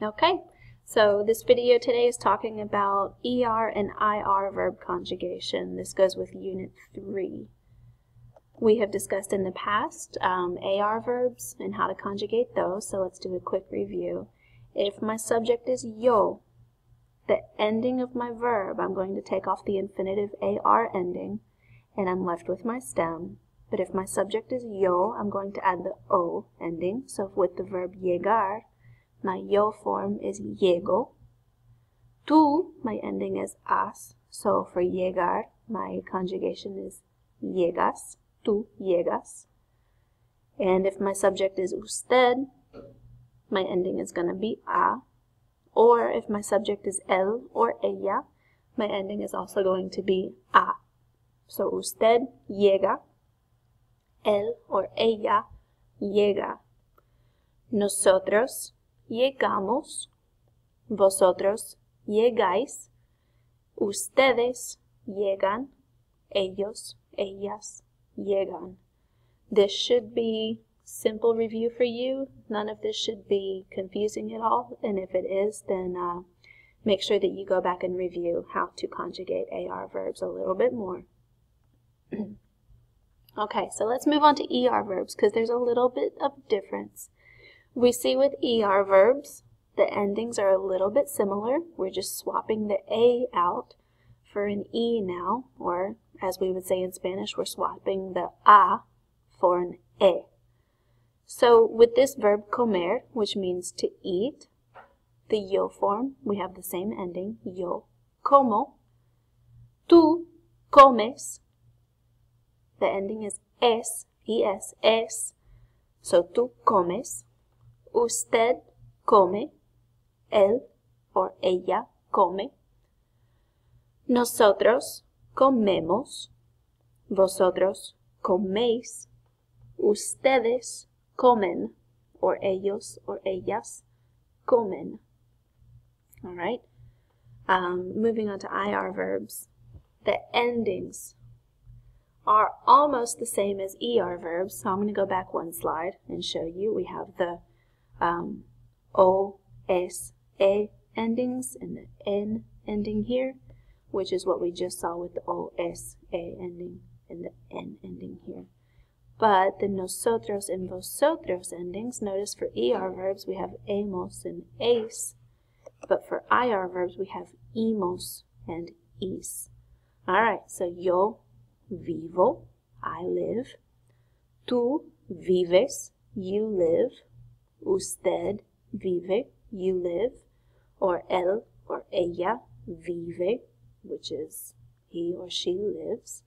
Okay, so this video today is talking about ER and IR verb conjugation. This goes with Unit 3. We have discussed in the past AR verbs and how to conjugate those, so let's do a quick review. If my subject is yo, the ending of my verb, I'm going to take off the infinitive AR ending, and I'm left with my stem. But if my subject is yo, I'm going to add the O ending. So with the verb llegar, my yo form is llego. Tú, my ending is as. So for llegar, my conjugation is llegas. Tú llegas. And if my subject is usted, my ending is going to be a. Or if my subject is él or ella, my ending is also going to be a. So usted llega, él or ella llega. Nosotros llegamos, vosotros llegáis, ustedes llegan, ellos, ellas llegan. This should be simple review for you. None of this should be confusing at all, and if it is, then make sure that you go back and review how to conjugate AR verbs a little bit more. Okay, so let's move on to ER verbs because there's a little bit of difference. We see with ER verbs, the endings are a little bit similar. We're just swapping the A out for an E now, or as we would say in Spanish, we're swapping the A for an E. So with this verb comer, which means to eat, the yo form, we have the same ending, yo como. Tú comes, the ending is es, es. So tú comes. Usted come, él or ella come. Nosotros comemos, vosotros coméis, ustedes comen, or ellos or ellas comen. All right. Moving on to IR verbs. The endings are almost the same as ER verbs, so I'm going to go back one slide and show you. We have the O, S, A endings and the N ending here, which is what we just saw with the O, S, A ending and the N ending here. But the nosotros and vosotros endings, notice for ER verbs we have amos and es, but for IR verbs we have imos and is. Alright, so yo vivo, I live. Tú vives, you live. Usted vive, you live. Or él or ella vive, which is he or she lives.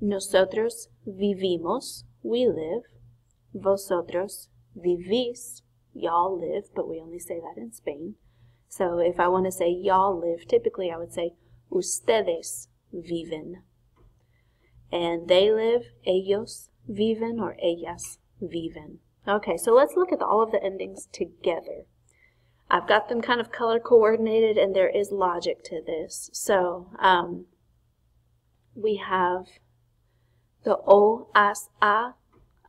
Nosotros vivimos, we live. Vosotros vivís, y'all live, but we only say that in Spain. So if I want to say y'all live, typically I would say ustedes viven. And they live, ellos viven or ellas viven. Okay, so let's look at all of the endings together. I've got them kind of color coordinated and there is logic to this. So we have the o, as, a,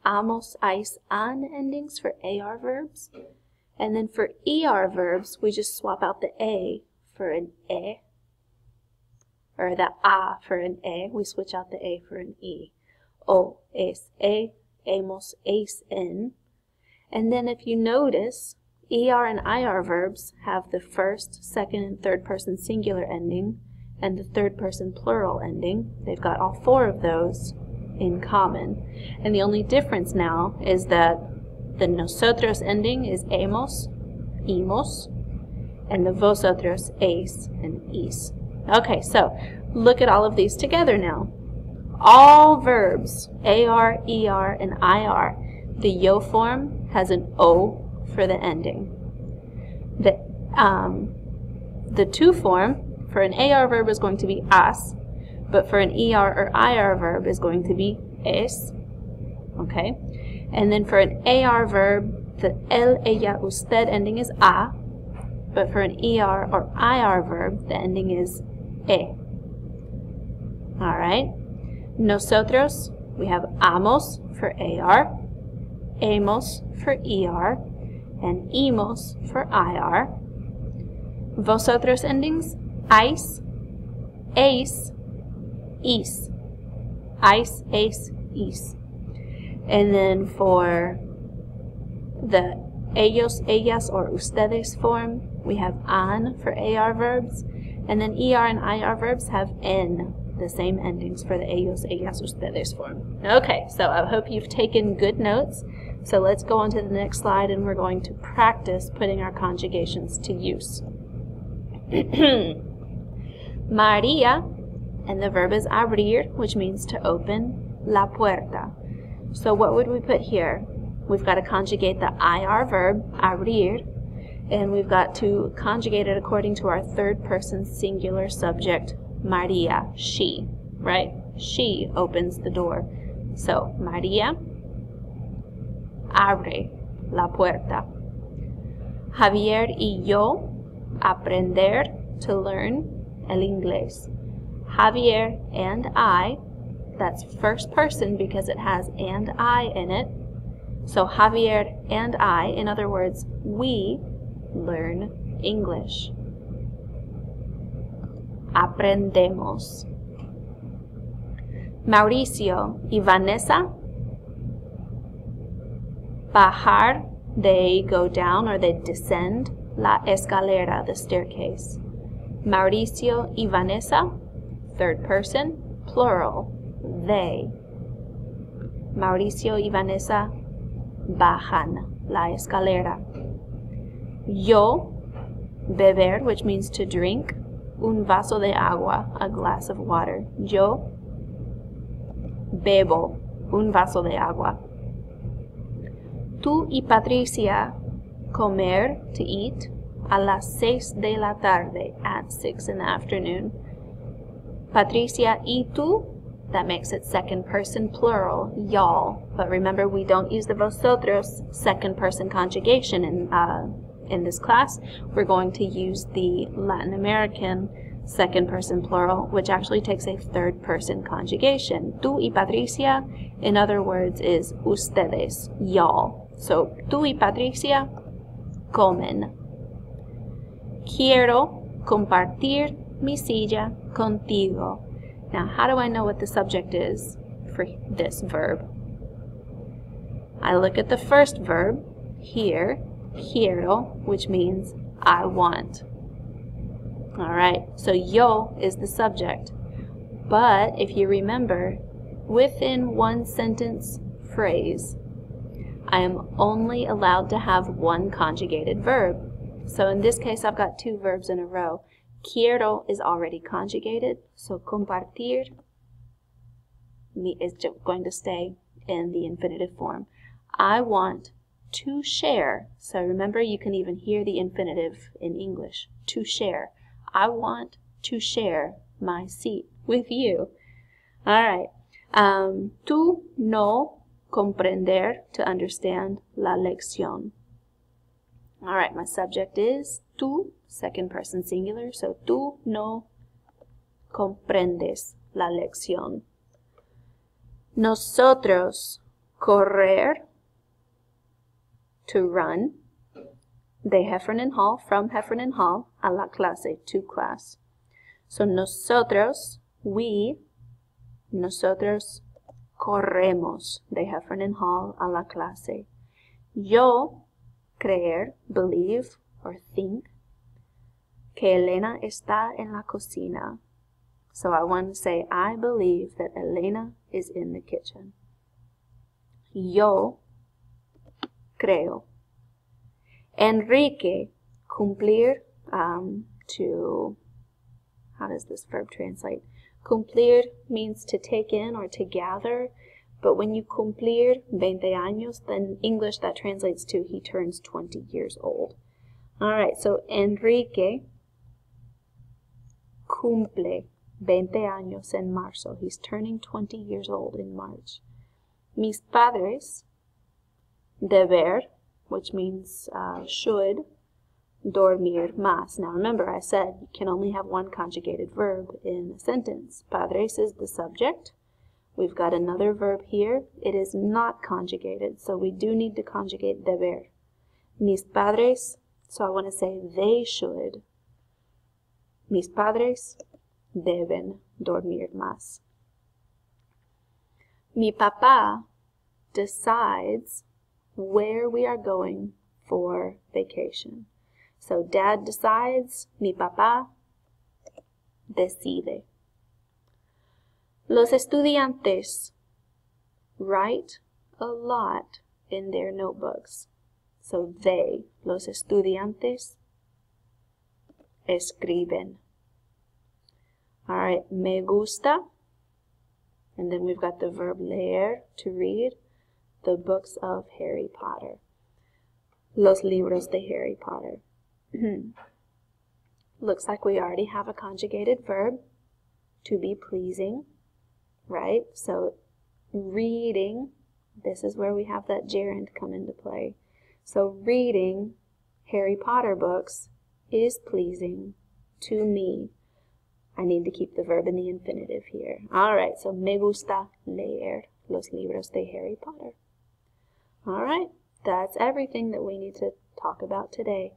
amos, ais, an endings for AR verbs. And then for ER verbs, we just swap out the A for an E. Or the A for an E, we switch out the A for an E. O, es, E, amos, es, en. And then if you notice, ER and IR verbs have the first, second, and third person singular ending and the third person plural ending. They've got all four of those in common. And the only difference now is that the nosotros ending is amos, imos, and the vosotros, es, and is. Okay, so look at all of these together now. All verbs, AR, ER, and IR, the yo form has an O for the ending. The to form for an AR verb is going to be as, but for an ER or IR verb is going to be es. Okay? And then for an AR verb, the él, ella, usted ending is a, but for an ER or IR verb, the ending is e. Alright? Nosotros, we have amos for AR, amos for ER, and imos for IR. Vosotros endings, ais, eis, is. Ais, eis, is. And then for the ellos, ellas, or ustedes form, we have an for AR verbs. And then ER and IR verbs have N, the same endings for the ellos, ellas, ustedes form. Okay, so I hope you've taken good notes. So let's go on to the next slide and we're going to practice putting our conjugations to use. María, and the verb is abrir, which means to open, la puerta. So what would we put here? We've got to conjugate the IR verb, abrir, and we've got to conjugate it according to our third person singular subject, María, she, right? She opens the door. So, María abre la puerta. Javier y yo aprender, to learn, el inglés. Javier and I, that's first person because it has and I in it. So Javier and I, in other words, we learn English. Aprendemos. Mauricio y Vanessa bajar, they go down or they descend la escalera, the staircase. Mauricio y Vanessa, third person, plural, they. Mauricio y Vanessa bajan la escalera. Yo beber, which means to drink, un vaso de agua, a glass of water. Yo bebo un vaso de agua. Tú y Patricia comer, to eat, a las 6 de la tarde, at 6 in the afternoon. Patricia y tú, that makes it second person plural, y'all. But remember, we don't use the vosotros second person conjugation in this class. We're going to use the Latin American second person plural, which actually takes a third person conjugation. Tú y Patricia, in other words, is ustedes, y'all. So, tú y Patricia comen. Quiero compartir mi silla contigo. Now, how do I know what the subject is for this verb? I look at the first verb here, quiero, which means I want. Alright, so yo is the subject. But if you remember, within one sentence phrase, I am only allowed to have one conjugated verb. So in this case, I've got two verbs in a row. Quiero is already conjugated, so compartir is going to stay in the infinitive form. I want to share. So remember, you can even hear the infinitive in English, to share. I want to share my seat with you. All right. Tú no comprender, to understand, la lección. All right, my subject is tú, second person singular, so tú no comprendes la lección. Nosotros correr, to run, de Heffernan Hall, from Heffernan Hall, a la clase, to class. So nosotros, we, nosotros corremos, de Heffernan Hall, a la clase. Yo, creer, believe, or think, que Elena está en la cocina. So I want to say, I believe that Elena is in the kitchen. Yo creo. Enrique, cumplir, to, how does this verb translate? Cumplir means to take in or to gather, but when you cumplir 20 años, then in English that translates to he turns 20 years old. Alright, so Enrique cumple 20 años en marzo. He's turning 20 years old in March. Mis padres, deber, which means should, dormir más. Now remember, I said you can only have one conjugated verb in a sentence. Padres is the subject. We've got another verb here. It is not conjugated, so we do need to conjugate deber. Mis padres, so I want to say they should Mis padres deben dormir más. Mi papá decides where we are going for vacation. So dad decides, mi papá decide. Los estudiantes write a lot in their notebooks. So they, los estudiantes, escriben. All right, me gusta. And then we've got the verb leer, to read, the books of Harry Potter. Los libros de Harry Potter. Looks like we already have a conjugated verb, to be pleasing, right? So reading, this is where we have that gerund come into play. So reading Harry Potter books is pleasing to me. I need to keep the verb in the infinitive here. All right, so me gusta leer los libros de Harry Potter. All right, that's everything that we need to talk about today.